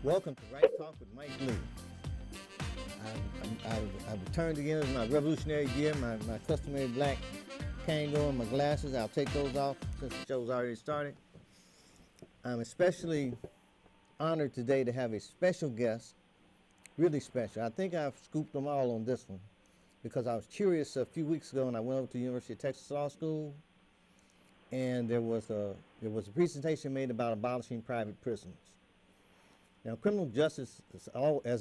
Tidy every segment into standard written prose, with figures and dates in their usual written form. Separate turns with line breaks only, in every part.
Welcome to Right Talk with Mike Lee. I've returned again with my revolutionary gear, my customary black Kango and my glasses. I'll take those off since the show's already started. I'm especially honored today to have a special guest, really special. I think I've scooped them all on this one because I was curious a few weeks ago and I went over to the University of Texas Law School, and there was a presentation made about abolishing private prisons. Now, criminal justice, as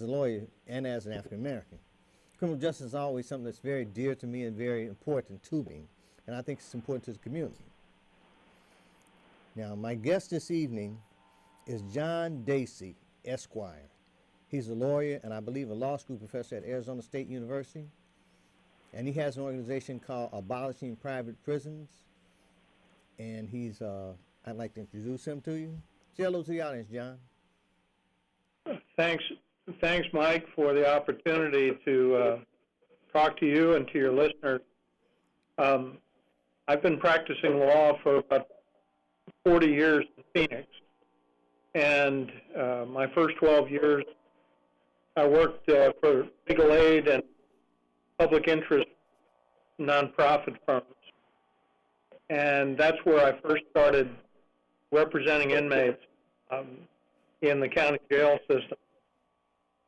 a lawyer and as an African American, criminal justice is always something that's very dear to me and very important to me, and I think it's important to the community. Now, my guest this evening is John Dacey, Esquire. He's a lawyer and I believe a law school professor at Arizona State University, and he has an organization called Abolishing Private Prisons, and I'd like to introduce him to you. Say hello to the audience, John.
Thanks, Mike, for the opportunity to talk to you and to your listeners. I've been practicing law for about 40 years in Phoenix, and my first 12 years I worked for legal aid and public interest nonprofit firms, and that's where I first started representing inmates in the county jail system.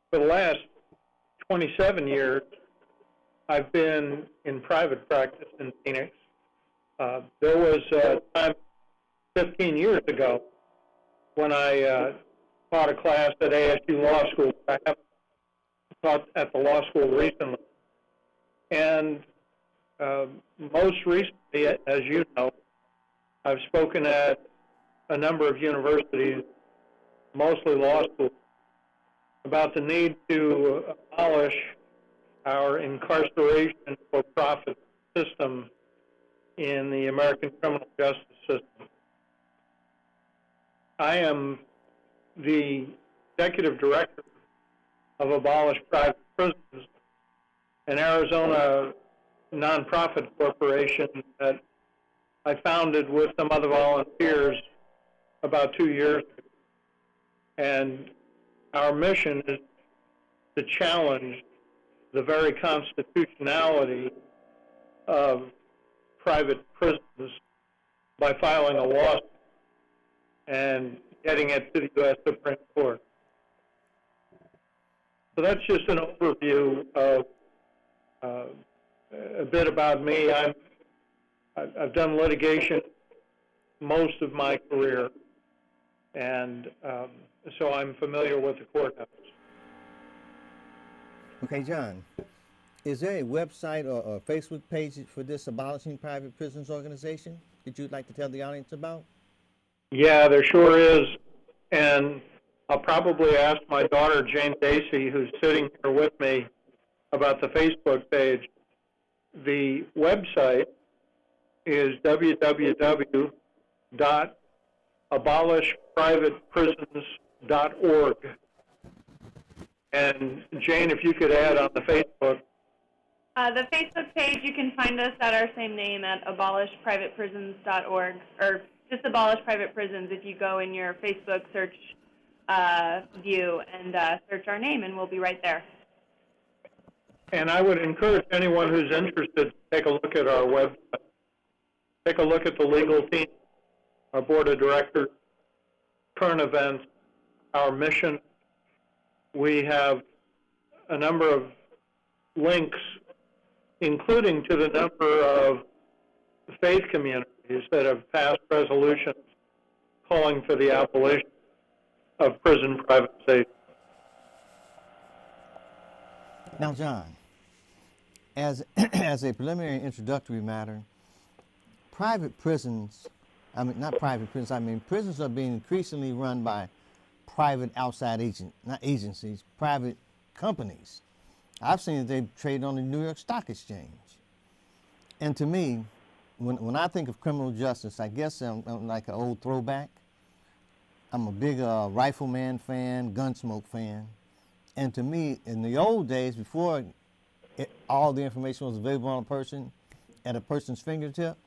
For the last 27 years, I've been in private practice in Phoenix. There was a time 15 years ago when I taught a class at ASU Law School. I haven't taught at the law school recently. And most recently, as you know, I've spoken at a number of universities, mostly law schools, about the need to abolish our incarceration for profit system in the American criminal justice system. I am the executive director of Abolish Private Prisons, an Arizona nonprofit corporation that I founded with some other volunteers about 2 years ago. And our mission is to challenge the very constitutionality of private prisons by filing a lawsuit and getting it to the U.S. Supreme Court. So that's just an overview of a bit about me. I've done litigation most of my career, and so I'm familiar with the courthouse.
Okay, John, is there a website or a Facebook page for this Abolishing Private Prisons organization that you'd like to tell the audience about?
Yeah, there sure is, and I'll probably ask my daughter, Jane Dacey, who's sitting here with me, about the Facebook page. The website is www.abolishprivateprisons.org. And Jane, if you could add on the Facebook.
The Facebook page, you can find us at our same name at abolishprivateprisons.org, or just Abolish Private Prisons if you go in your Facebook search view and search our name, and we'll be right there.
And I would encourage anyone who's interested to take a look at our website. Take a look at the legal team, our board of directors, current events, our mission. We have a number of links, including to the number of faith communities that have passed resolutions calling for the abolition of prison privatization.
Now, John, as a preliminary introductory matter, prisons are being increasingly run by private outside not agencies, private companies. I've seen that they trade on the New York Stock Exchange. And to me, when I think of criminal justice, I guess I'm like an old throwback. I'm a big Rifleman fan, Gunsmoke fan. And to me, in the old days, before all the information was available on a person, at a person's fingertip,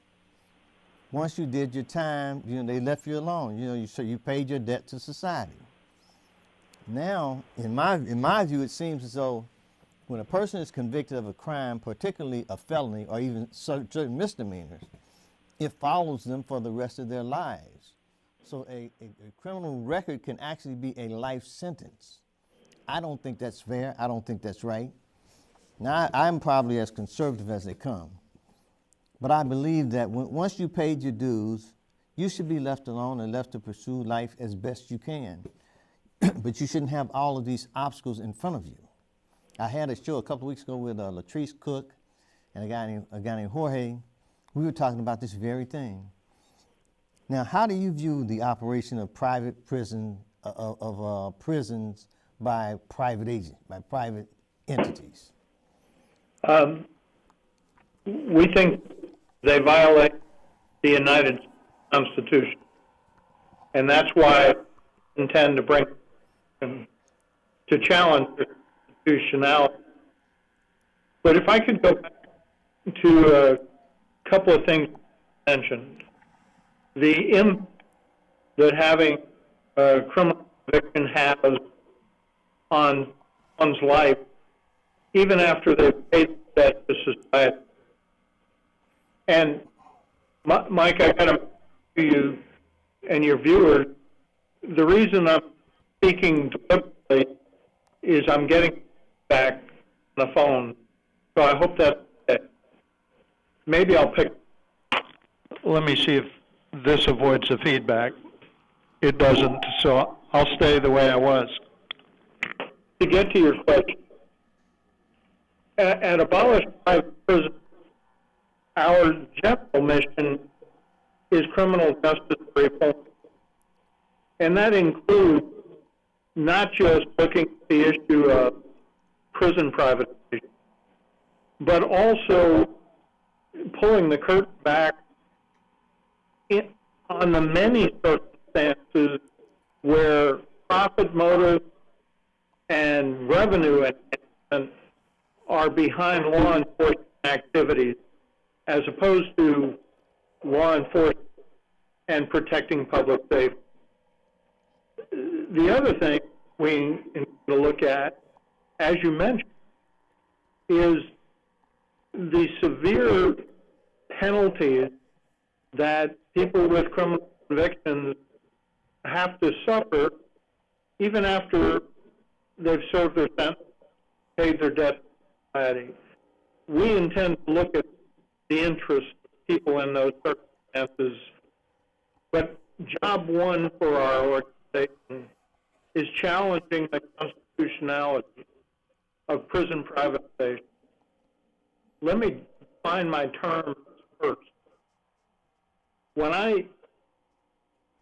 once you did your time, they left you alone. So you paid your debt to society. Now, in my view, it seems as though when a person is convicted of a crime, particularly a felony or even certain misdemeanors, it follows them for the rest of their lives. So a criminal record can actually be a life sentence. I don't think that's fair. I don't think that's right. Now, I'm probably as conservative as they come. But I believe that once you paid your dues, you should be left alone and left to pursue life as best you can. But you shouldn't have all of these obstacles in front of you. I had a show a couple of weeks ago with Latrice Cook and a guy named Jorge. We were talking about this very thing. Now, how do you view the operation of private prisons by private agents, by private entities?
We think they violate the United States Constitution, and that's why I intend to bring them to challenge the constitutionality. But if I could go back to a couple of things mentioned, the impact that having a criminal conviction has on one's life, even after they've paid debt to society. And Mike, I got to to you and your viewers, the reason I'm speaking deliberately is I'm getting back on the phone, so I hope that's okay. Maybe I'll pick. Let me see if this avoids the feedback. It doesn't, so I'll stay the way I was. To get to your question, at Abolish private prison, our general mission is criminal justice reform. And that includes not just looking at the issue of prison privatization, but also pulling the curtain back on the many circumstances where profit motive and revenue enhancement are behind law enforcement activities as opposed to law enforcement and protecting public safety. The other thing we need to look at, as you mentioned, is the severe penalties that people with criminal convictions have to suffer even after they've served their sentence, paid their debt to society. We intend to look at the interests of people in those circumstances, but job one for our organization is challenging the constitutionality of prison privatization. Let me define my terms first. When I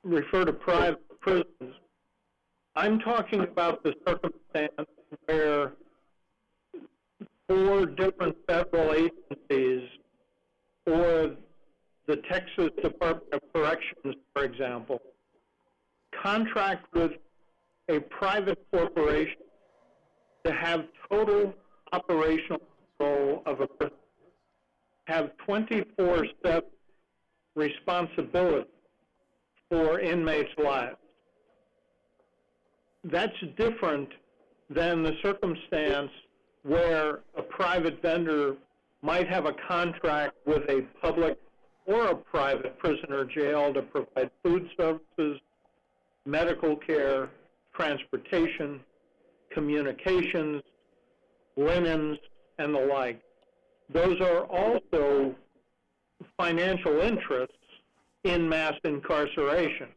refer to private prisons, I'm talking about the circumstance where 4 different federal agencies or the Texas Department of Corrections, for example, contract with a private corporation to have total operational control of a prison, have 24/7 responsibility for inmates' lives. That's different than the circumstance where a private vendor might have a contract with a public or a private prison or jail to provide food services, medical care, transportation, communications, linens, and the like. Those are also financial interests in mass incarceration.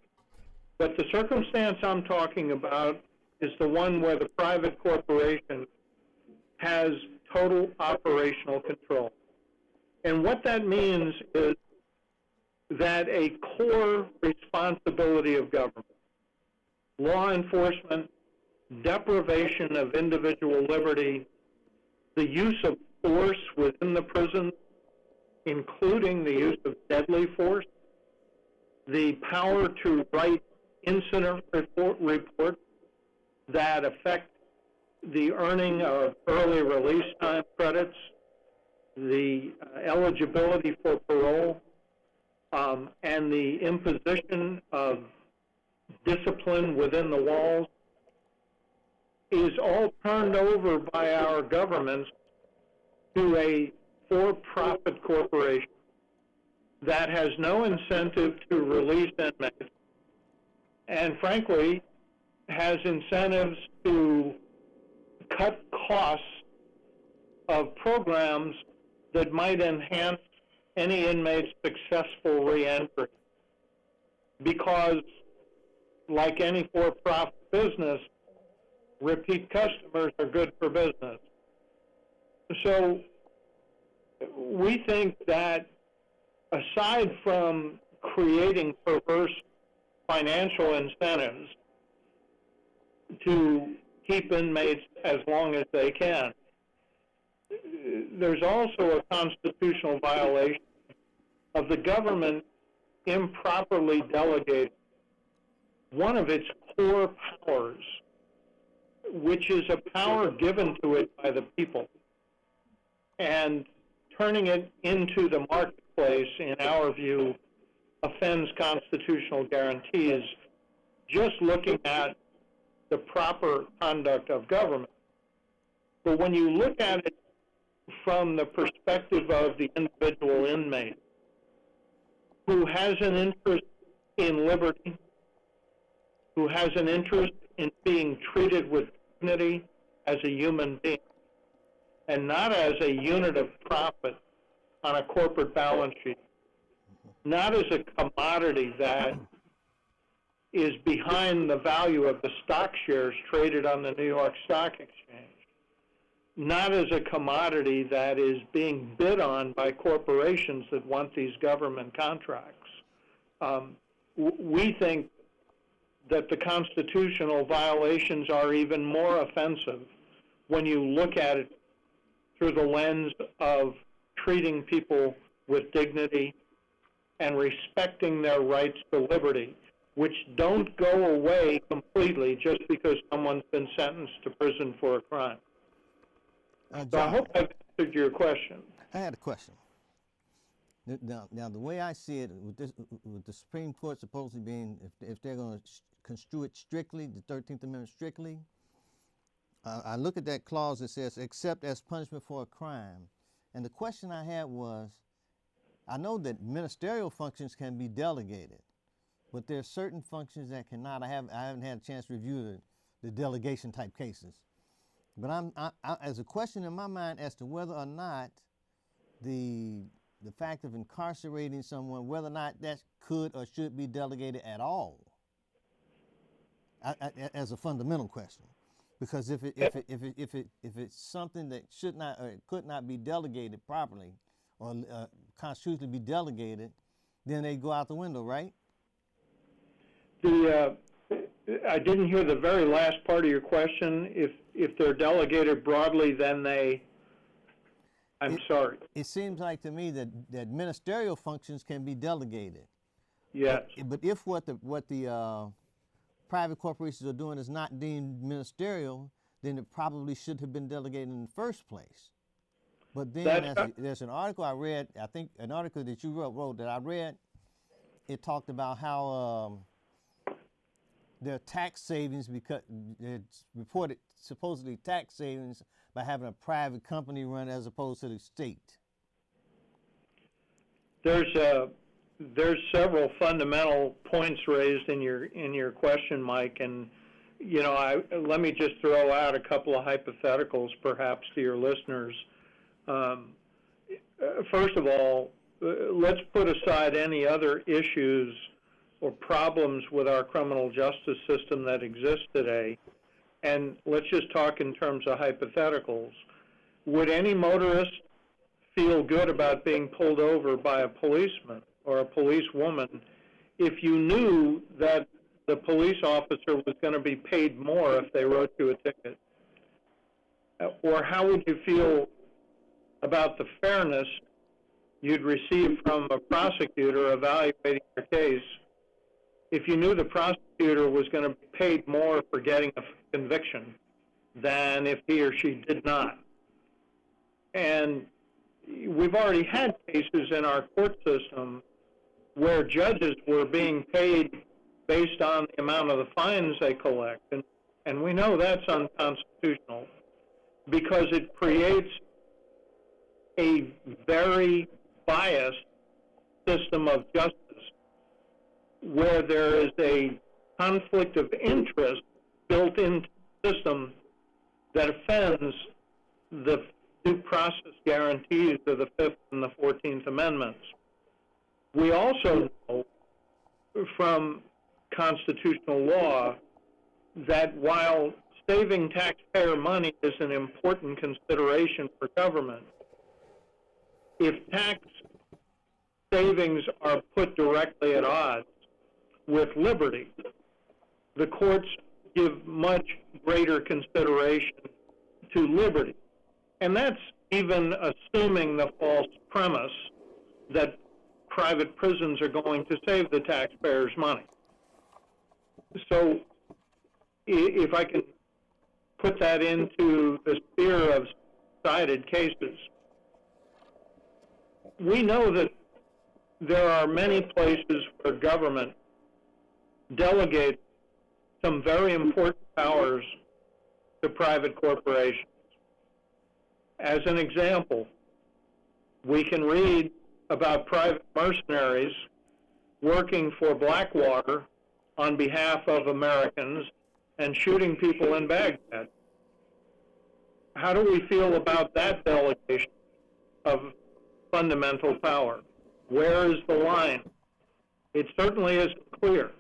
But the circumstance I'm talking about is the one where the private corporation has total operational control. And what that means is that a core responsibility of government law enforcement, deprivation of individual liberty, the use of force within the prison, including the use of deadly force, the power to write incident reports that affect the earning of early release time credits, the eligibility for parole, and the imposition of discipline within the walls is all turned over by our governments to a for-profit corporation that has no incentive to release inmates and, frankly, has incentives to cut costs of programs that might enhance any inmate's successful reentry. Because, like any for-profit business, repeat customers are good for business. So we think that aside from creating perverse financial incentives to keep inmates as long as they can, there's also a constitutional violation of the government improperly delegating one of its core powers, which is a power given to it by the people, and turning it into the marketplace, in our view, offends constitutional guarantees, just looking at the proper conduct of government. But when you look at it from the perspective of the individual inmate, who has an interest in liberty, who has an interest in being treated with dignity as a human being, and not as a unit of profit on a corporate balance sheet, not as a commodity that is behind the value of the stock shares traded on the New York Stock Exchange, not as a commodity that is being bid on by corporations that want these government contracts. We think that the constitutional violations are even more offensive when you look at it through the lens of treating people with dignity and respecting their rights to liberty, which don't go away completely just because someone's been sentenced to prison for a crime. So I hope I've answered your question.
I had a question. Now, the way I see it, with the Supreme Court supposedly being, if they're going to construe it strictly, the 13th Amendment strictly, I look at that clause that says, except as punishment for a crime. And the question I had was, I know that ministerial functions can be delegated, but there are certain functions that cannot. I haven't had a chance to review the delegation type cases. But as a question in my mind as to whether or not the fact of incarcerating someone, whether or not that could or should be delegated at all, as a fundamental question. Because if it's something that should not or could not be delegated properly, or constitutionally be delegated, then they go out the window, right?
I didn't hear the very last part of your question. If they're delegated broadly, then I'm sorry.
It seems like to me that ministerial functions can be delegated.
Yes.
But if what the private corporations are doing is not deemed ministerial, then it probably should have been delegated in the first place. But then there's an article I read, I think an article that you wrote that I read, it talked about how there are tax savings because it's reported supposedly tax savings by having a private company run as opposed to the state.
There's several fundamental points raised in your question, Mike, and let me just throw out a couple of hypotheticals perhaps to your listeners. First of all, let's put aside any other issues or problems with our criminal justice system that exist today, and let's just talk in terms of hypotheticals. Would any motorist feel good about being pulled over by a policeman or a policewoman if you knew that the police officer was going to be paid more if they wrote you a ticket? Or how would you feel about the fairness you'd receive from a prosecutor evaluating your case if you knew the prosecutor was going to be paid more for getting a conviction than if he or she did not? And we've already had cases in our court system where judges were being paid based on the amount of the fines they collect. And we know that's unconstitutional because it creates a very biased system of justice where there is a conflict of interest built into the system that offends the due process guarantees of the 5th and the 14th Amendments. We also know from constitutional law that while saving taxpayer money is an important consideration for government, if tax savings are put directly at odds with liberty, the courts give much greater consideration to liberty. And that's even assuming the false premise that private prisons are going to save the taxpayers' money. So if I can put that into the sphere of cited cases, we know that there are many places where government delegates some very important powers to private corporations. As an example, we can read about private mercenaries working for Blackwater on behalf of Americans and shooting people in Baghdad. How do we feel about that delegation of fundamental power? Where is the line? It certainly isn't clear.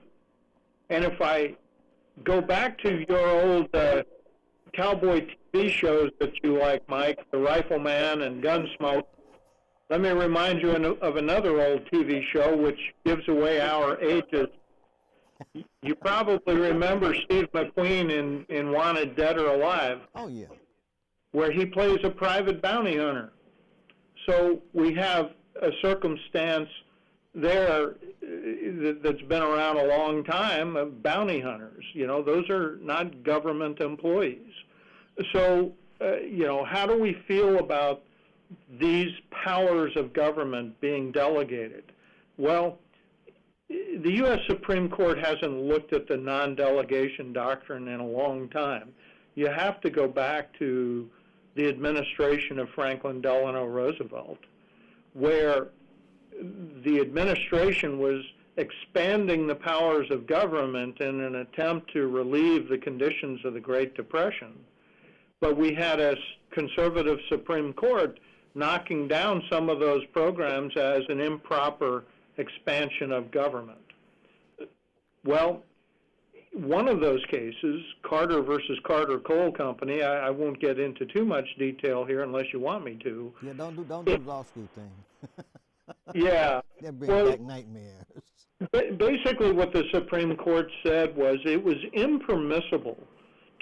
And if I go back to your old cowboy TV shows that you like, Mike, The Rifleman and Gunsmoke, let me remind you of another old TV show which gives away our ages. You probably remember Steve McQueen in Wanted Dead or Alive.
Oh, yeah.
Where he plays a private bounty hunter. So we have a circumstance there that's been around a long time of bounty hunters. You know, those are not government employees. So, how do we feel about these powers of government being delegated? Well, the U.S. Supreme Court hasn't looked at the non-delegation doctrine in a long time. You have to go back to the administration of Franklin Delano Roosevelt, where the administration was expanding the powers of government in an attempt to relieve the conditions of the Great Depression. But we had a conservative Supreme Court knocking down some of those programs as an improper expansion of government. Well, one of those cases, Carter versus Carter Coal Company, I won't get into too much detail here unless you want me to.
Yeah, don't do the law school thing.
Yeah.
That brings back nightmares.
Basically what the Supreme Court said was it was impermissible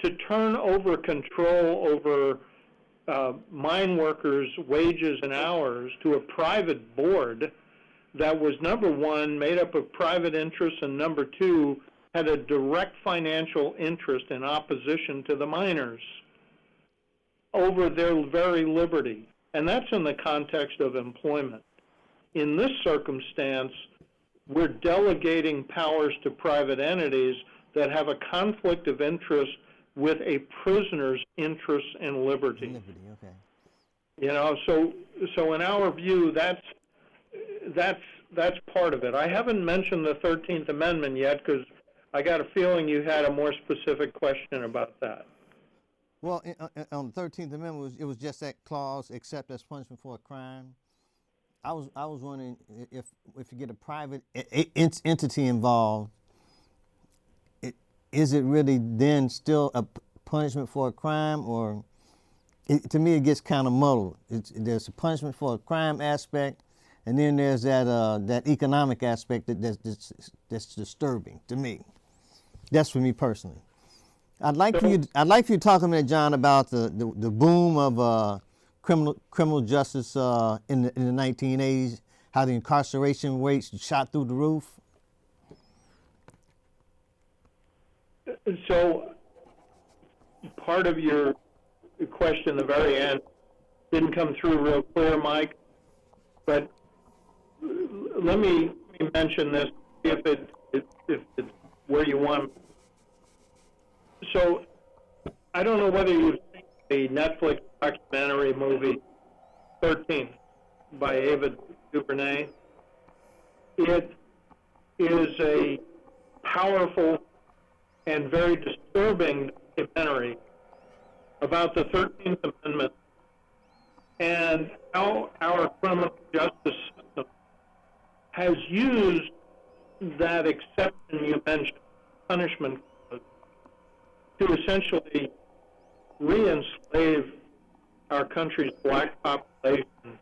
to turn over control over mine workers' wages and hours to a private board that was, number one, made up of private interests, and number two, had a direct financial interest in opposition to the miners over their very liberty. And that's in the context of employment. In this circumstance, we're delegating powers to private entities that have a conflict of interest with a prisoner's interest in liberty.
Liberty, okay.
You know, so in our view, that's part of it. I haven't mentioned the 13th Amendment yet because I got a feeling you had a more specific question about that.
Well, on the 13th Amendment, it was just that clause, except as punishment for a crime. I was wondering if you get a private entity involved, is it really then still a punishment for a crime, or to me it gets kind of muddled. There's a punishment for a crime aspect, and then there's that economic aspect that's disturbing to me. That's for me personally. I'd like for you to talk a minute, John, about the boom of criminal justice in the 1980s, how the incarceration rates shot through the roof.
So part of your question, the very end, didn't come through real clear, Mike, but let me mention this, if it's where you want. So I don't know whether you've seen the Netflix documentary movie 13 by Ava DuVernay. It is a powerful and very disturbing documentary about the 13th Amendment and how our criminal justice system has used that exception you mentioned, punishment clause, to essentially re-enslave our country's black population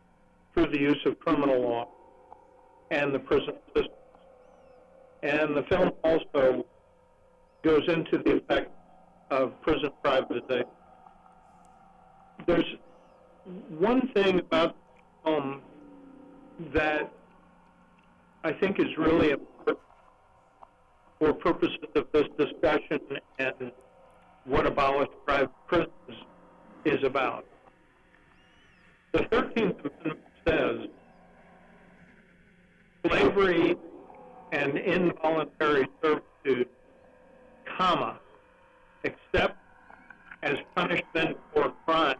through the use of criminal law and the prison system. And the film also goes into the effect of prison privatization. There's one thing about the film that I think is really important for purposes of this discussion and what Abolish private prisons is about. The 13th Amendment says slavery and involuntary servitude, comma, except as punishment for crime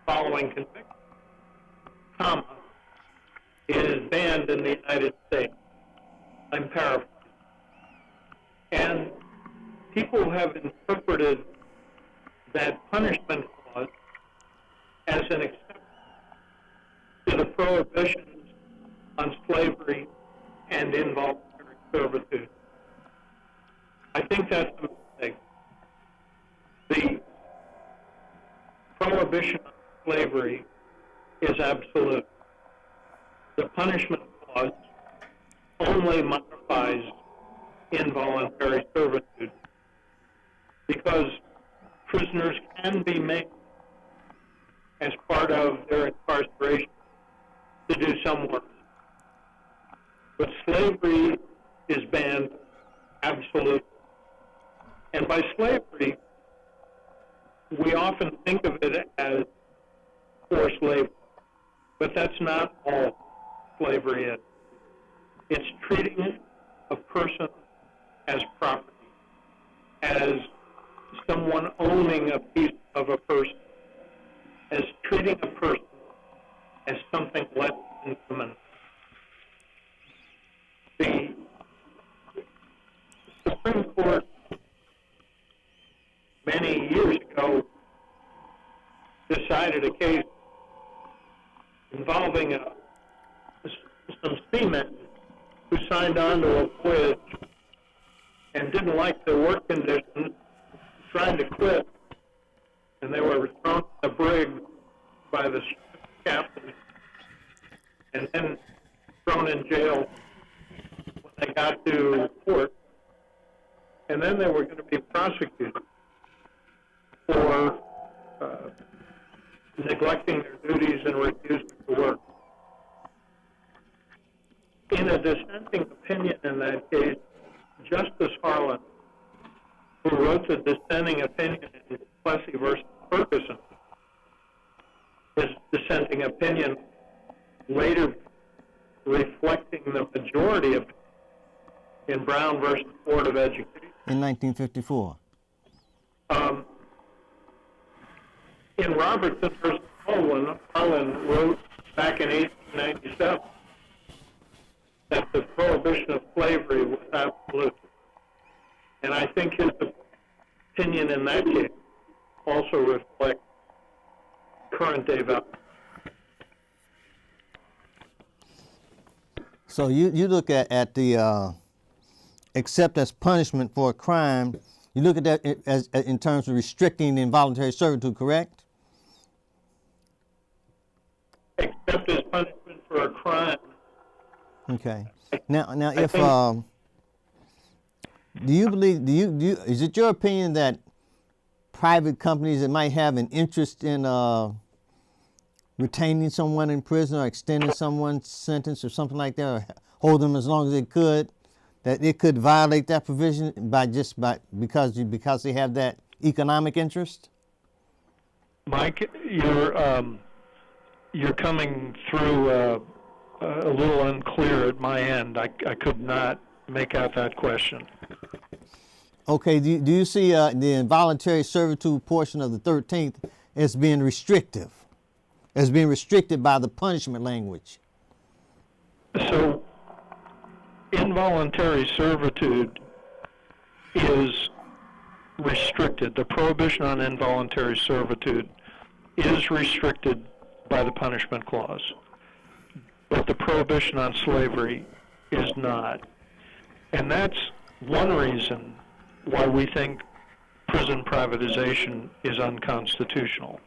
following conviction, comma, is banned in the United States. I'm paraphrasing. And people have interpreted that punishment clause as an exception to the prohibitions on slavery and involuntary servitude. I think that's a mistake. The prohibition on slavery is absolute. The punishment clause only modifies involuntary servitude because prisoners can be made as part of their incarceration to do some work. But slavery is banned absolutely. And by slavery, we often think of it as forced labor, but that's not all slavery is. It's treating a person as property, as someone owning a piece of a person, as treating a person as something less than human. The Supreme Court many years ago decided a case involving some seamen who signed on to a voyage and didn't like their work conditions, trying to quit, and they were thrown in the brig by the ship's captain and then thrown in jail when they got to port, and then they were going to be prosecuted for neglecting their duties and refusing to work. In a dissenting opinion in that case, Justice Harlan, who wrote the dissenting opinion in Plessy versus Ferguson, his dissenting opinion later reflecting the majority of in Brown versus Board of Education.
In 1954.
In Robertson versus Harlan wrote back in 1897 that the prohibition of slavery was absolute. And I think his opinion in that case also reflects current day values.
So you look at the except as punishment for a crime, you look at that as in terms of restricting involuntary servitude, correct?
Except as punishment for a crime.
Okay. Now if Do you believe? Is it your opinion that private companies that might have an interest in retaining someone in prison or extending someone's sentence or something like that, or hold them as long as they could, that it could violate that provision because they have that economic interest?
Mike, you're coming through a little unclear at my end. I could not make out that question.
Okay, do you see the involuntary servitude portion of the 13th as being restrictive, as being restricted by the punishment language?
So, involuntary servitude is restricted. The prohibition on involuntary servitude is restricted by the punishment clause, but the prohibition on slavery is not. And that's one reason why we think prison privatization is unconstitutional,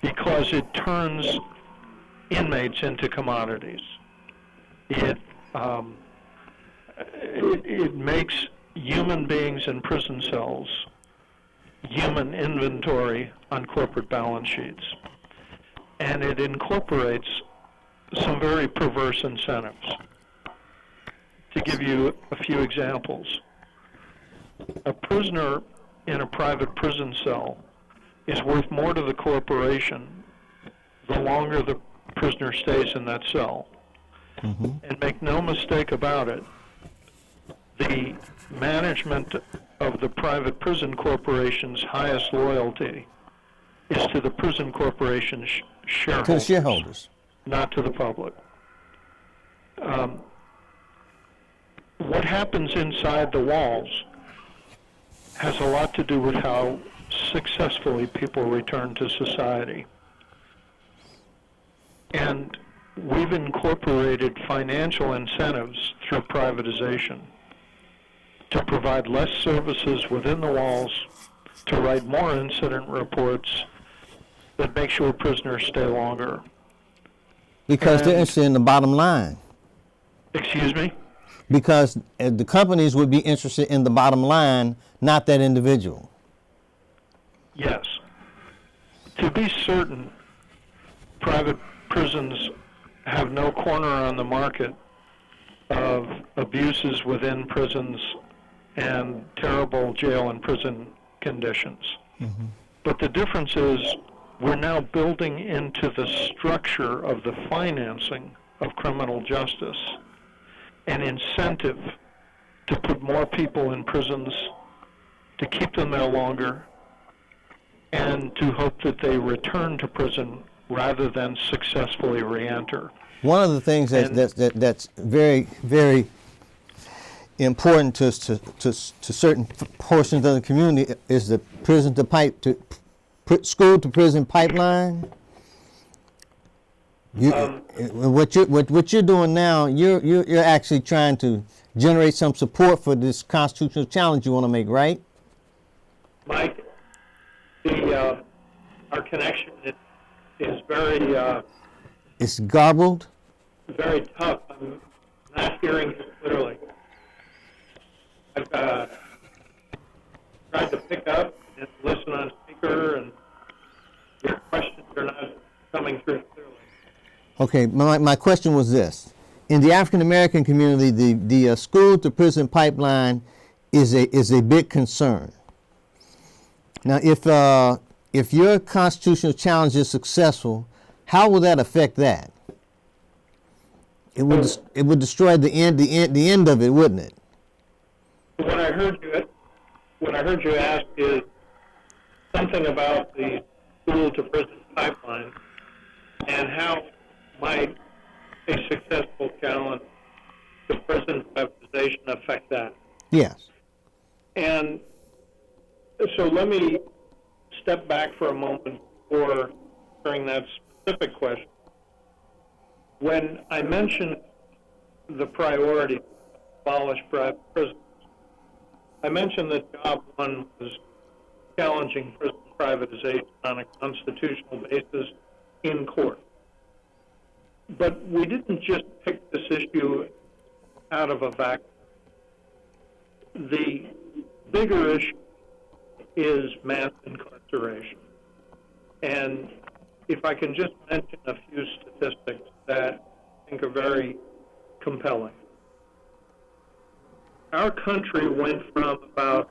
because it turns inmates into commodities. It makes human beings in prison cells human inventory on corporate balance sheets. And it incorporates some very perverse incentives. To give you a few examples, a prisoner in a private prison cell is worth more to the corporation the longer the prisoner stays in that cell.
Mm-hmm.
And make no mistake about it, the management of the private prison corporation's highest loyalty is to the prison corporation's shareholders.
To the shareholders.
Not to the public. What happens inside the walls has a lot to do with how successfully people return to society. And we've incorporated financial incentives through privatization to provide less services within the walls, to write more incident reports that make sure prisoners stay longer.
Because they're interested in the bottom line.
Excuse me?
Because the companies would be interested in the bottom line, not that individual.
Yes. To be certain, private prisons have no corner on the market of abuses within prisons and terrible jail and prison conditions.
Mm-hmm.
But the difference is we're now building into the structure of the financing of criminal justice an incentive to put more people in prisons, to keep them there longer, and to hope that they return to prison rather than successfully re-enter.
One of the things that's very, very important to certain portions of the community is the school to prison pipeline. What you're doing now, you're actually trying to generate some support for this constitutional challenge you want to make, right?
Mike, our connection is very
it's garbled.
very tough. I'm not hearing you clearly. I've tried to pick up and listen on speaker, and your questions are not coming through clearly.
Okay, my question was this. In the African American community, the school to prison pipeline is a big concern. Now, if your constitutional challenge is successful, how will that affect that? It would destroy the end of it, wouldn't it?
What I heard you ask is something about the school to prison pipeline and how might a successful challenge to prison privatization affect that.
Yes.
And so let me step back for a moment before answering that specific question. When I mentioned the priority to abolish private prisons, I mentioned that job one was challenging prison privatization on a constitutional basis in court. But we didn't just pick this issue out of a vacuum. the bigger issue is mass incarceration. And if I can just mention a few statistics that I think are very compelling. Our country went from about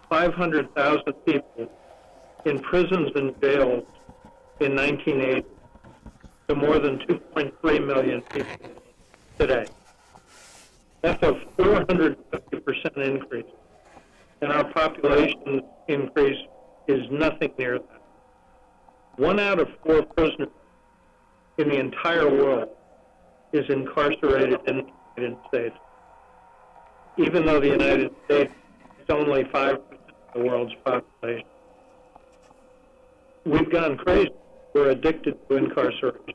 500,000 people in prisons and jails in 1980 to more than 2.3 million people today. That's a 450% increase. And our population increase is nothing near that. 1 out of 4 prisoners in the entire world is incarcerated in the United States, even though the United States is only 5% of the world's population. We've gone crazy. We're addicted to incarceration.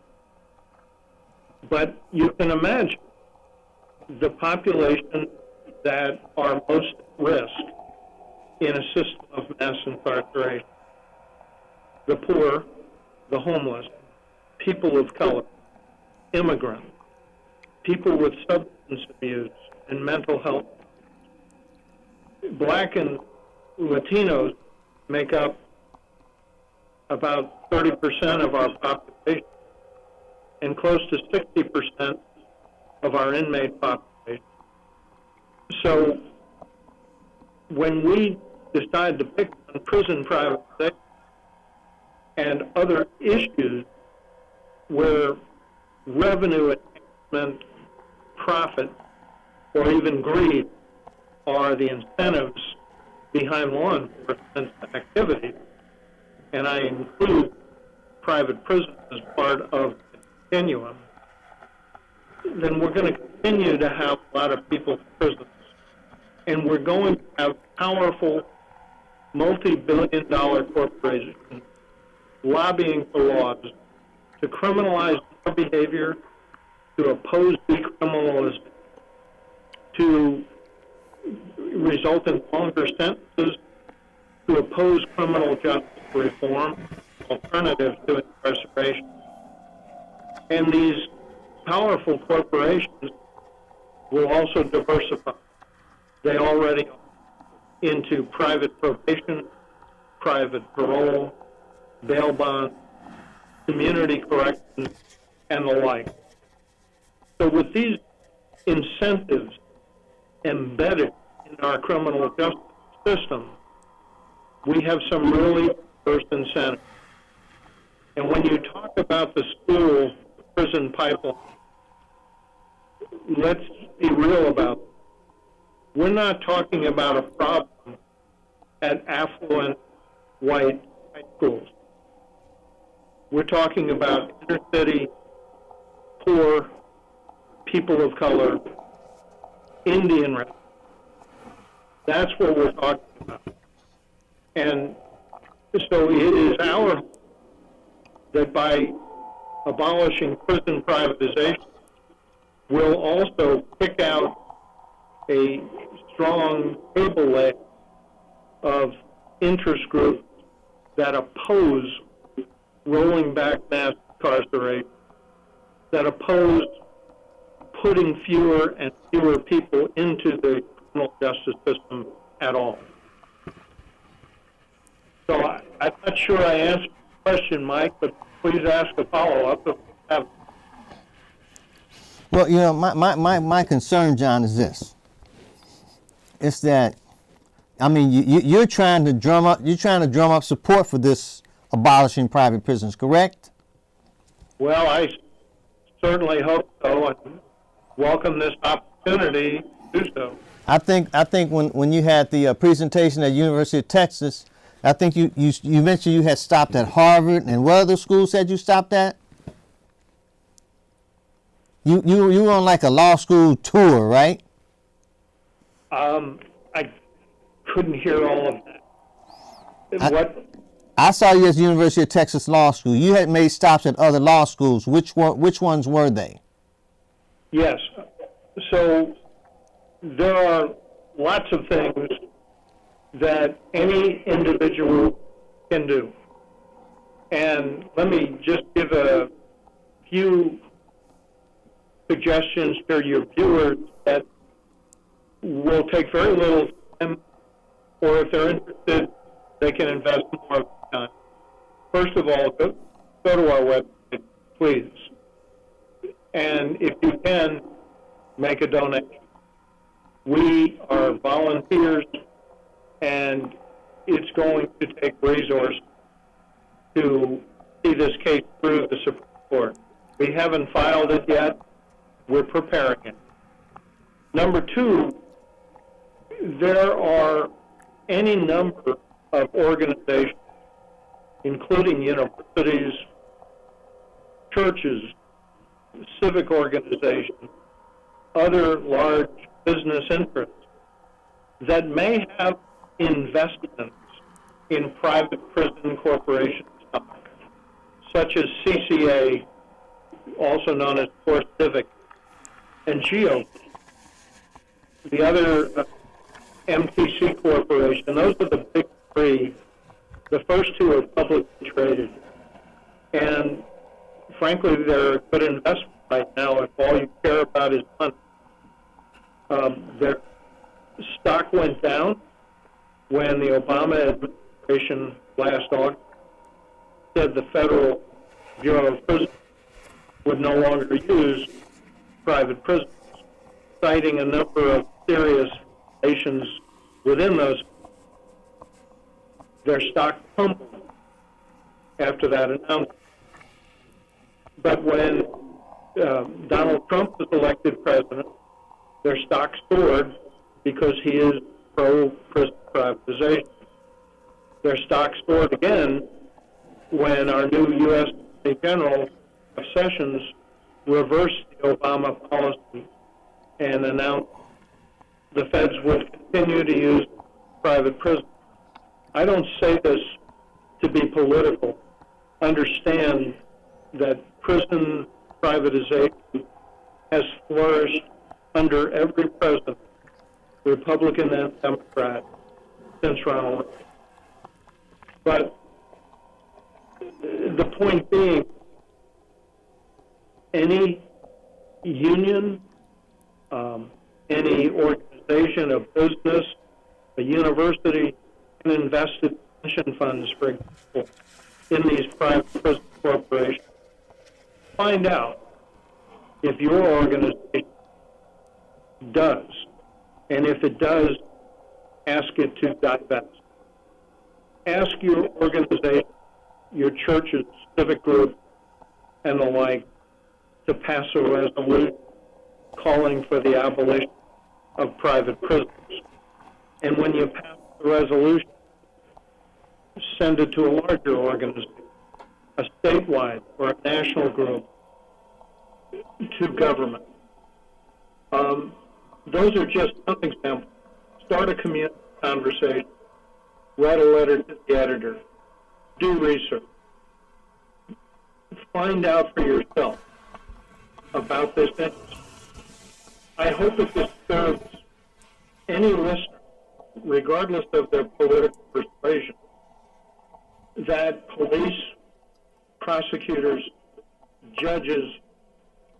But you can imagine the population that are most at risk in a system of mass incarceration. The poor, the homeless, people of color, immigrants, people with substance abuse and mental health. Black and Latinos make up about 30% of our population and close to 60% of our inmate population. So when we decide to pick on prison privatization and other issues where revenue enhancement, profit, or even greed are the incentives behind law enforcement activity, and I include private prisons as part of the continuum, then we're going to continue to have a lot of people in prisons. And we're going to have powerful, multi-billion-dollar corporations lobbying for laws to criminalize our behavior, to oppose decriminalization, to result in longer sentences, to oppose criminal justice reform, alternatives to incarceration. And these powerful corporations will also diversify. They already are into private probation, private parole, bail bonds, community corrections, and the like. So with these incentives embedded in our criminal justice system, we have some really diverse incentives. And when you talk about the school prison pipeline, let's be real about it. We're not talking about a problem at affluent white high schools. We're talking about inner city, poor, people of color, Indian residents. That's what we're talking about. And so it is our hope that by abolishing prison privatization, we'll also pick out a strong table leg of interest groups that oppose rolling back mass incarceration, that oppose putting fewer and fewer people into the criminal justice system at all. So I'm not sure I answered the question, Mike, but please ask a follow-up if you have.
Well, you know, my concern, John, is this. It's that, I mean, you're trying to drum up support for this abolishing private prisons, correct?
Well, I certainly hope so, and welcome this opportunity to do so.
I think when you had the presentation at University of Texas, I think you mentioned you had stopped at Harvard, and what other schools said you stopped at? You were on like a law school tour, right?
I couldn't hear all of that. What?
I saw you at the University of Texas Law School. You had made stops at other law schools. Which ones were they?
Yes. So there are lots of things that any individual can do. And let me just give a few suggestions for your viewers that will take very little time, or if they're interested, they can invest more time. First of all, go to our website, please. And if you can, make a donation. We are volunteers, and it's going to take resources to see this case through the Supreme Court. We haven't filed it yet. We're preparing it. Number two, there are any number of organizations, including universities, churches, civic organizations, other large business interests that may have investments in private prison corporation stock, such as CCA, also known as Core Civic, and GEO. The other MTC Corporation, those are the big three. The first two are publicly traded. And frankly, they're a good investment right now if all you care about is money. Their stock went down when the Obama administration last August said the Federal Bureau of Prisons would no longer use private prisons, citing a number of serious violations within those. Their stock tumbled after that announcement. But when Donald Trump was elected president, their stock soared because he is pro-prison privatization. Their stock soared again when our new U.S. Attorney General, Sessions, reversed the Obama policy and announced the feds would continue to use private prisons. I don't say this to be political. Understand that prison privatization has flourished under every president, Republican and Democrat, since Ronald Reagan. But the point being, any union, any organization, a business, a university can invest in pension funds, for example, in these private prison corporations. Find out if your organization does, and if it does, ask it to divest. Ask your organization, your churches, civic groups, and the like, to pass a resolution calling for the abolition of private prisons. And when you pass the resolution, send it to a larger organization, a statewide or a national group, to government. Those are just some examples. Start a community conversation. Write a letter to the editor. Do research. Find out for yourself about this interest. I hope it disturbs any listener, regardless of their political persuasion, that police, prosecutors, judges,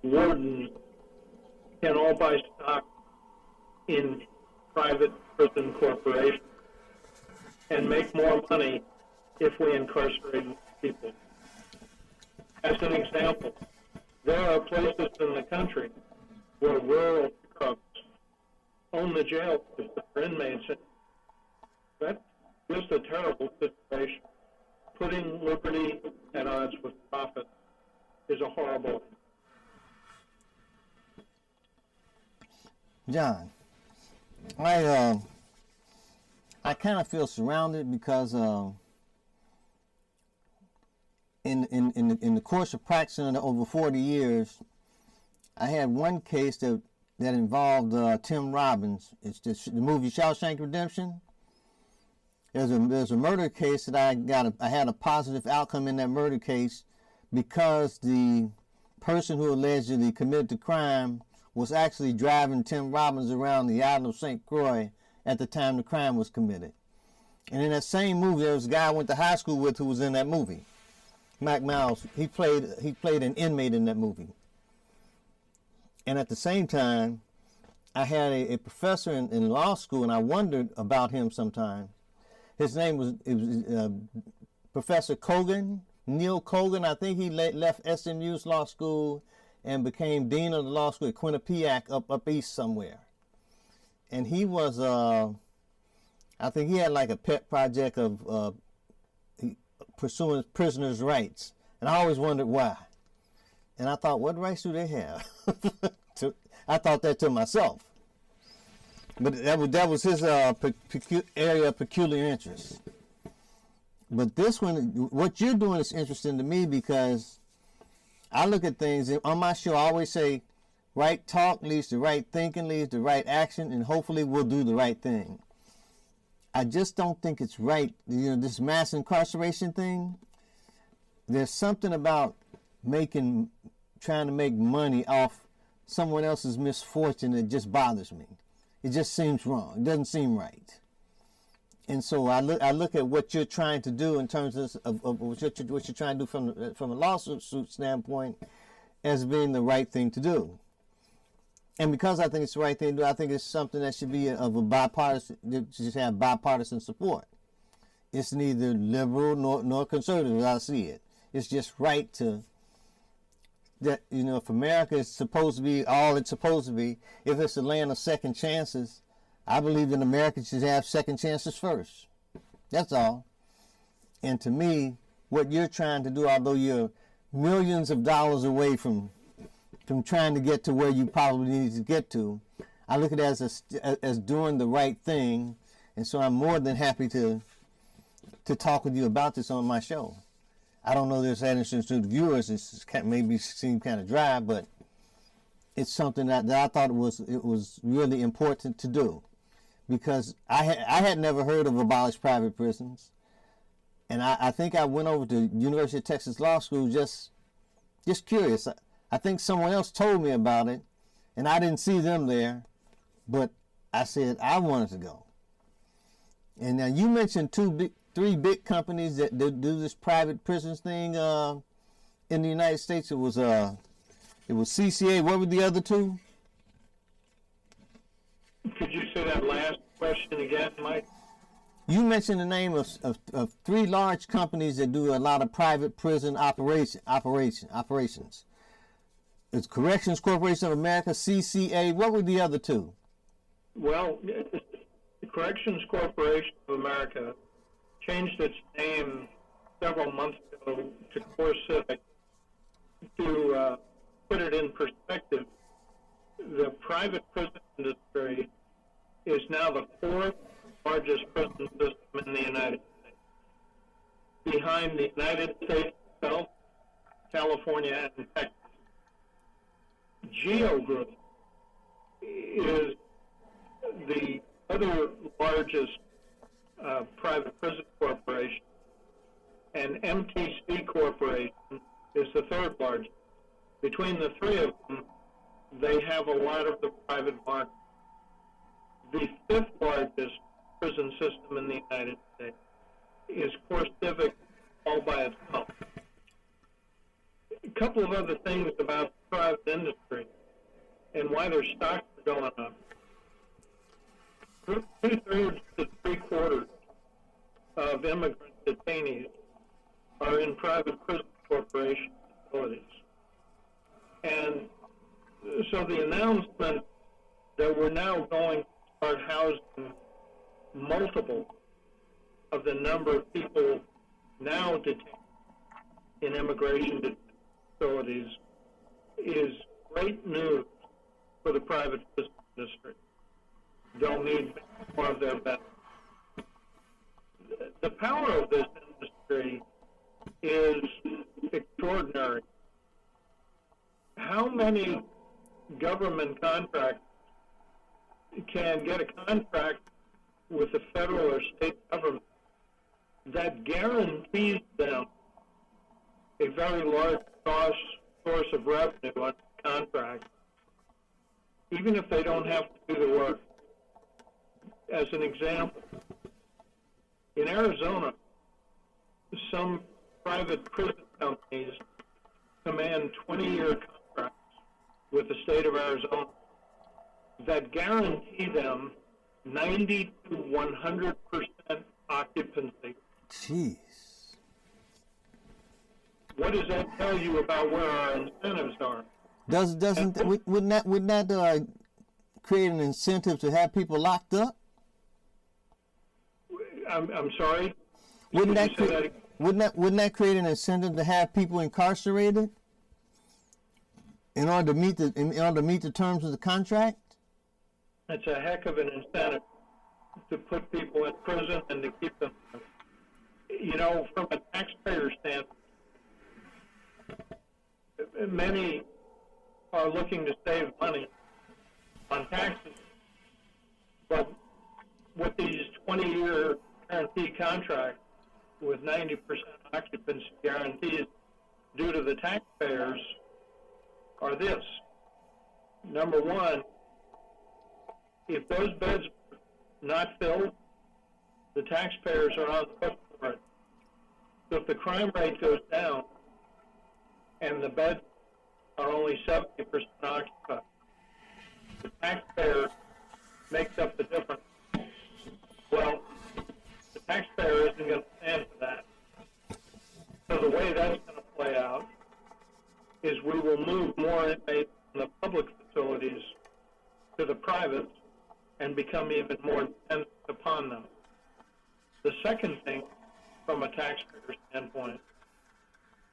wardens can all buy stock in private prison corporations and make more money if we incarcerate people. As an example, there are places in the country where rural sheriffs own the jails for inmates. That's just a terrible situation. Putting liberty at odds with profit is a horrible thing.
John, I kind of feel surrounded because in the course of practicing over 40 years, I had one case that involved Tim Robbins. It's the movie Shawshank Redemption. There's a murder case that I had a positive outcome in that murder case because the person who allegedly committed the crime was actually driving Tim Robbins around the island of St. Croix at the time the crime was committed. And in that same movie, there was a guy I went to high school with who was in that movie. Mac Miles, he played an inmate in that movie. And at the same time, I had a professor in law school, and I wondered about him sometimes. His name was Professor Kogan, Neil Kogan. I think he left SMU's law school and became dean of the law school at Quinnipiac up east somewhere. And he was, I think he had like a pet project of pursuing prisoners' rights. And I always wondered why. And I thought, what rights do they have? I thought that to myself. But that was his area of peculiar interest. But this one, what you're doing is interesting to me because I look at things, on my show I always say, right talk leads to right thinking, leads to right action, and hopefully we'll do the right thing. I just don't think it's right, this mass incarceration thing. There's something about trying to make money off someone else's misfortune that just bothers me. It just seems wrong. It doesn't seem right. And so I look at what you're trying to do in terms of what you're trying to do from a lawsuit standpoint as being the right thing to do. And because I think it's the right thing to do, I think it's something that should be of a bipartisan, just have bipartisan support. It's neither liberal nor conservative as I see it. It's just right to, that, if America is supposed to be all it's supposed to be, if it's a land of second chances, I believe that America should have second chances first. That's all. And to me, what you're trying to do, although you're millions of dollars away from trying to get to where you probably need to get to, I look at it as doing the right thing. And so I'm more than happy to talk with you about this on my show. I don't know if there's anything to the viewers. It maybe seem kind of dry, but it's something that I thought it was really important to do. Because I had never heard of Abolish private prisons, and I think I went over to University of Texas Law School just curious. I think someone else told me about it, and I didn't see them there, but I said I wanted to go. And now you mentioned three big companies that do this private prisons thing in the United States. It was CCA. What were the other two?
Could you say that last question again, Mike?
You mentioned the name of three large companies that do a lot of private prison operations. It's Corrections Corporation of America, CCA. What were the other two?
Well, the Corrections Corporation of America changed its name several months ago to Core Civic. To put it in perspective, the private prison industry is now the fourth largest prison system in the United States, behind the United States itself, California, and Texas. Geo Group is the other largest private prison corporation, and MTC Corporation is the third largest. Between the three of them, they have a lot of the private market. The fifth largest prison system in the United States is Core Civic all by itself. A couple of other things about the private industry and why their stocks are going up. 2/3 to 3/4 of immigrant detainees are in private prison corporation facilities. And so the announcement that we're now going to start housing multiple of the number of people now detained in immigration facilities is great news for the private prison industry. They'll need more of their benefits. The power of this industry is extraordinary. How many government contractors can get a contract with the federal or state government that guarantees them a very large source of revenue on the contract, even if they don't have to do the work? As an example, in Arizona, some private prison companies command 20-year contracts with the state of Arizona. that guarantee them 90 to 100% occupancy.
Jeez.
What does that tell you about where our incentives are?
Wouldn't that create an incentive to have people locked up?
I'm sorry.
Wouldn't
Could you say that again?
wouldn't that create an incentive to have people incarcerated in order to meet the terms of the contract?
It's a heck of an incentive to put people in prison and to keep them. You know, from a taxpayer standpoint, many are looking to save money on taxes, but with these 20-year guarantee contracts with 90% occupancy guarantees due to the taxpayers are this. Number one, if those beds are not filled, the taxpayers are on the hook for it. So if the crime rate goes down and the beds are only 70% occupied, the taxpayer makes up the difference. Well, the taxpayer isn't going to stand for that. So the way that's going to play out is we will move more inmates from the public facilities to the privates and become even more dependent upon them. The second thing, from a taxpayer standpoint,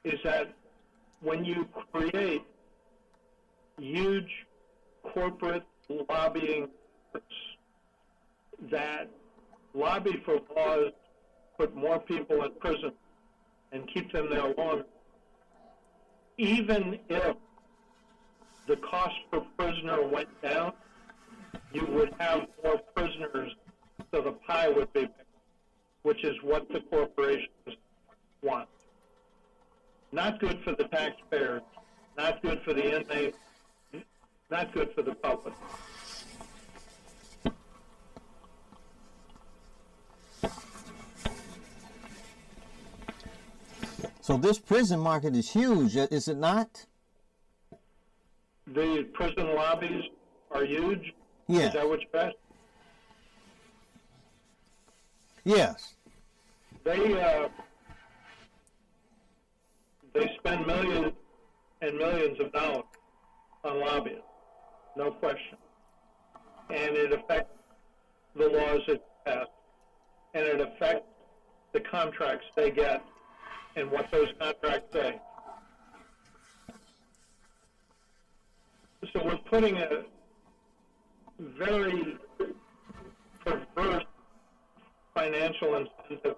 is that when you create huge corporate lobbying groups that lobby for laws, put more people in prison, and keep them there longer, even if the cost per prisoner went down, you would have more prisoners, so the pie would be bigger, which is what the corporations want. Not good for the taxpayers, not good for the inmates, not good for the public.
So this prison market is huge, is it not?
The prison lobbies are huge?
Yes.
Is that what you asked?
Yes.
They spend millions and millions of dollars on lobbyists, no question. And it affects the laws that pass, and it affects the contracts they get and what those contracts say. So we're putting a very perverse financial incentive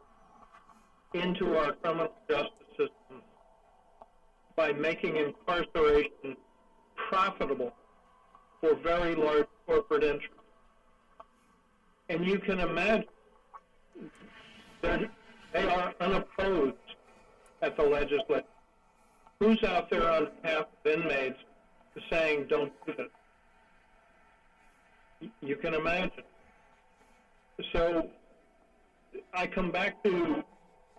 into our criminal justice system by making incarceration profitable for very large corporate interests. And you can imagine they are unopposed at the legislature. Who's out there on behalf of inmates saying don't do this? You can imagine. So I come back to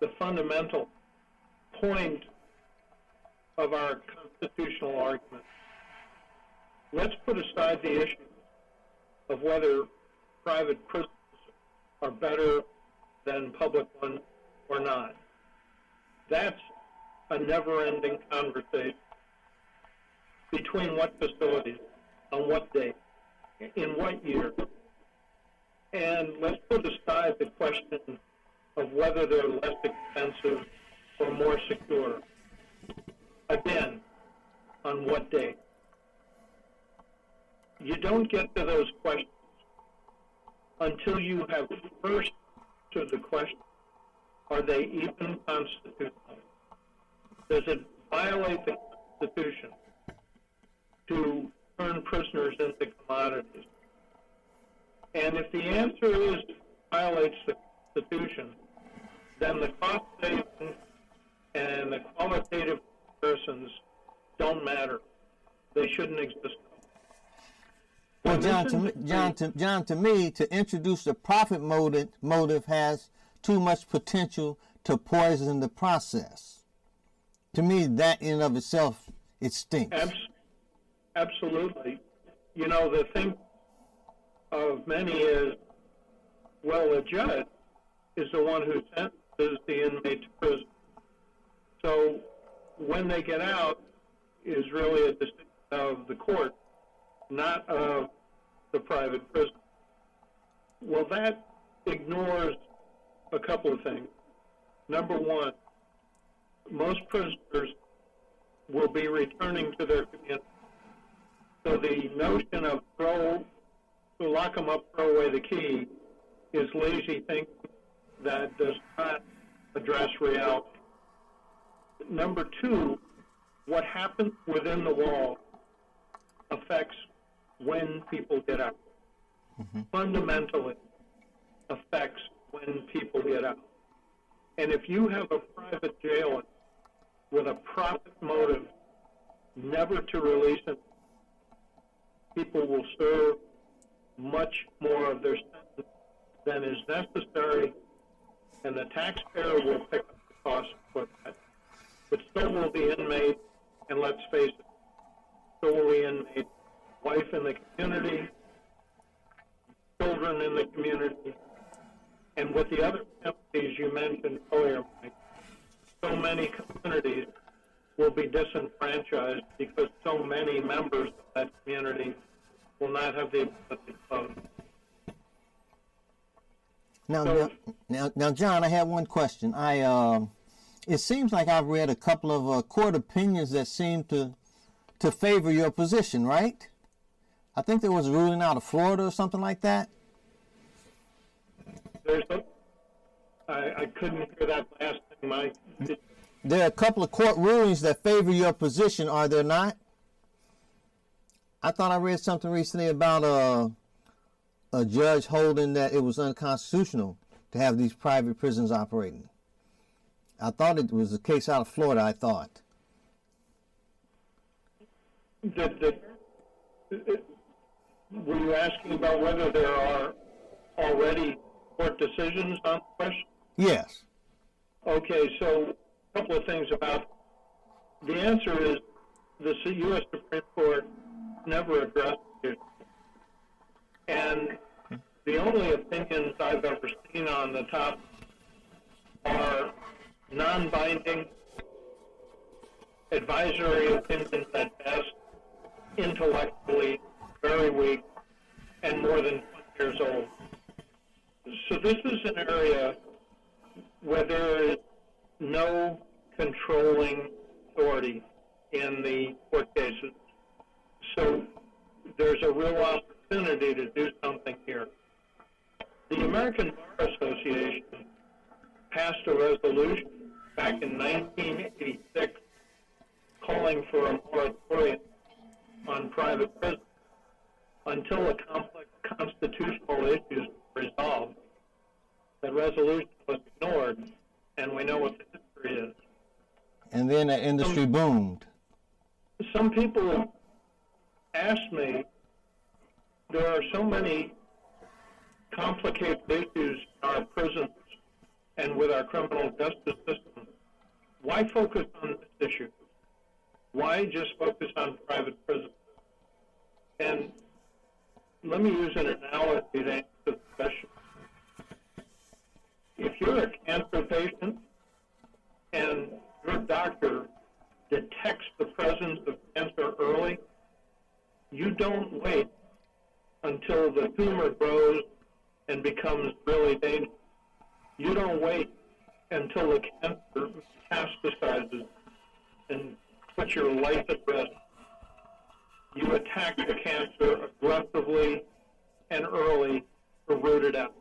the fundamental point of our constitutional argument. Let's put aside the issue of whether private prisons are better than public ones or not. That's a never-ending conversation. Between what facilities, on what date, in what year. And let's put aside the question of whether they're less expensive or more secure. Again, on what date? You don't get to those questions until you have first answered the question, are they even constitutional? Does it violate the Constitution to turn prisoners into commodities? And if the answer is violates the Constitution, then the cost savings and the qualitative comparisons don't matter. They shouldn't exist.
Well, John, to me, to introduce the profit motive has too much potential to poison the process. To me, that in and of itself, it stinks.
Absolutely. You know, the thing of many is, well, the judge is the one who sentences the inmate to prison. So when they get out is really a decision of the court, not of the private prison. Well, that ignores a couple of things. Number one, most prisoners will be returning to their community. So the notion of lock them up, throw away the key, is lazy thinking that does not address reality. Number two, what happens within the wall affects when people get out. Fundamentally affects when people get out. And if you have a private jail with a profit motive never to release it, people will serve much more of their sentence than is necessary, and the taxpayer will pick up the cost for that. But so will the inmate, and let's face it, so will the inmate, wife in the community, children in the community, and with the other penalties you mentioned earlier, Mike, so many communities will be disenfranchised because so many members of that community will not have the ability to vote.
Now, John, I have one question. It seems like I've read a couple of court opinions that seem to favor your position, right? I think there was a ruling out of Florida or something like that.
I couldn't hear that last thing, Mike.
There are a couple of court rulings that favor your position, are there not? I thought I read something recently about a judge holding that it was unconstitutional to have these private prisons operating. I thought it was a case out of Florida, I thought.
Were you asking about whether there are already court decisions on the question?
Yes.
Okay, so a couple of things about the answer is the U.S. Supreme Court never addressed it. And the only opinions I've ever seen on the topic are non-binding, advisory opinions at best, intellectually very weak, and more than 20 years old. So this is an area where there is no controlling authority in the court cases. So there's a real opportunity to do something here. The American Bar Association passed a resolution back in 1986 calling for a moratorium on private prisons until the complex constitutional issues were resolved. That resolution was ignored, and we know what the history is.
And then the industry boomed.
Some people asked me, there are so many complicated issues in our prisons and with our criminal justice system. Why focus on this issue? Why just focus on private prisons? And let me use an analogy to answer the question. If you're a cancer patient and your doctor detects the presence of cancer early, you don't wait until the tumor grows and becomes really dangerous. You don't wait until the cancer metastasizes and puts your life at risk. You attack the cancer aggressively and early to root it out.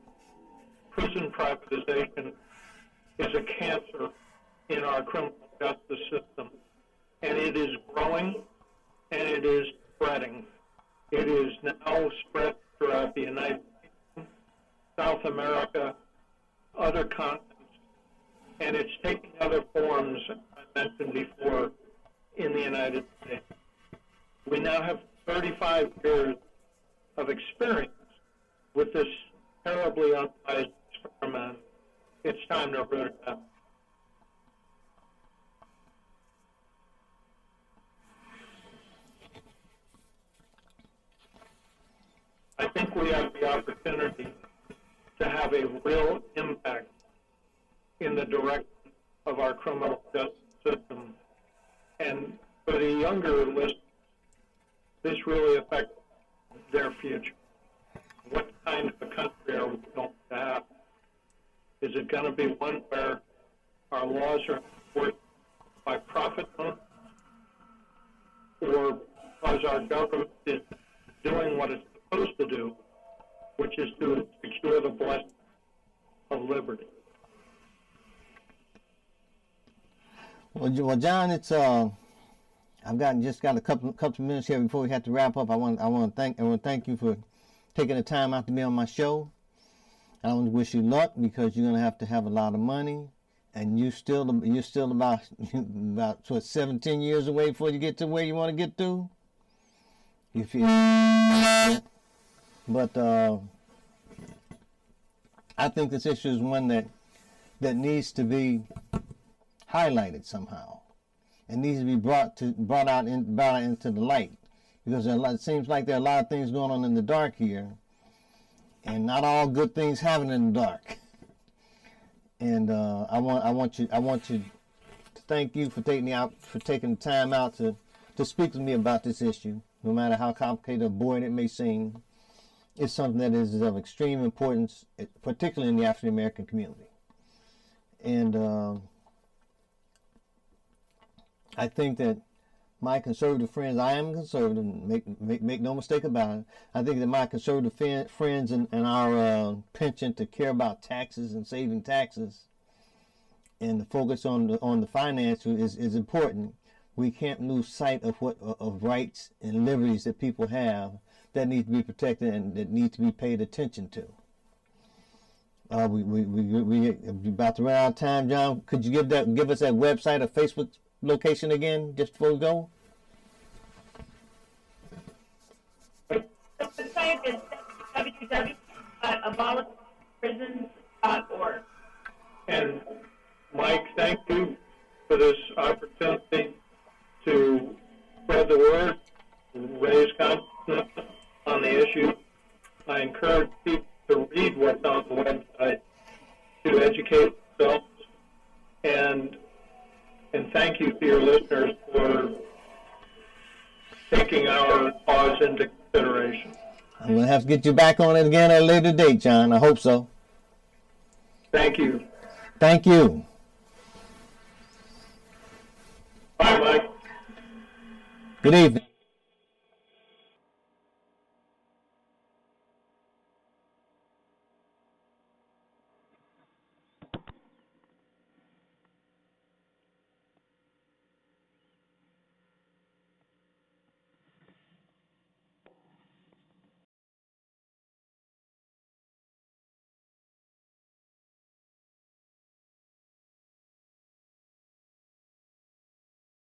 Prison privatization is a cancer in our criminal justice system, and it is growing and it is spreading. It is now spread throughout the United States, South America, other continents, and it's taking other forms, I mentioned before, in the United States. We now have 35 years of experience with this terribly unwise experiment. It's time to root it out. I think we have the in the direction of our criminal justice system. And for the younger listeners, this really affects their future. What kind of a country are we going to have? Is it going to be one where our laws are enforced by profit motives, or because our government is doing what it's supposed to do, which is to secure the blessing of liberty?
Well, John, it's I've just got a couple of minutes here before we have to wrap up. I want to thank you for taking the time out to be on my show. I want to wish you luck, because you're going to have a lot of money, and you're still about 17 years away before you get to where you want to get to. But I think this issue is one that needs to be highlighted somehow. It needs to be brought out into the light, because it seems like there are a lot of things going on in the dark here, and not all good things happen in the dark. And I want you to thank you for taking the time out to speak with me about this issue. No matter how complicated or boring it may seem, it's something that is of extreme importance, particularly in the African American community. And I think that my conservative friends, I am conservative, make no mistake about it. I think that my conservative friends and our penchant to care about taxes and saving taxes and the focus on the finance is important. We can't lose sight of rights and liberties that people have that need to be protected and that need to be paid attention to. We're about to run out of time, John. Could you give us that website or Facebook location again, just before we go?
The website is www.abolishprisons.org.
And Mike, thank you for this opportunity to spread the word, raise consciousness on the issue. I encourage people to read what's on the website, to educate themselves, and thank you to your listeners for taking our cause into consideration.
I'm going to have to get you back on it again at a later date, John. I hope so.
Thank you.
Thank you.
Bye, Mike.
Good evening.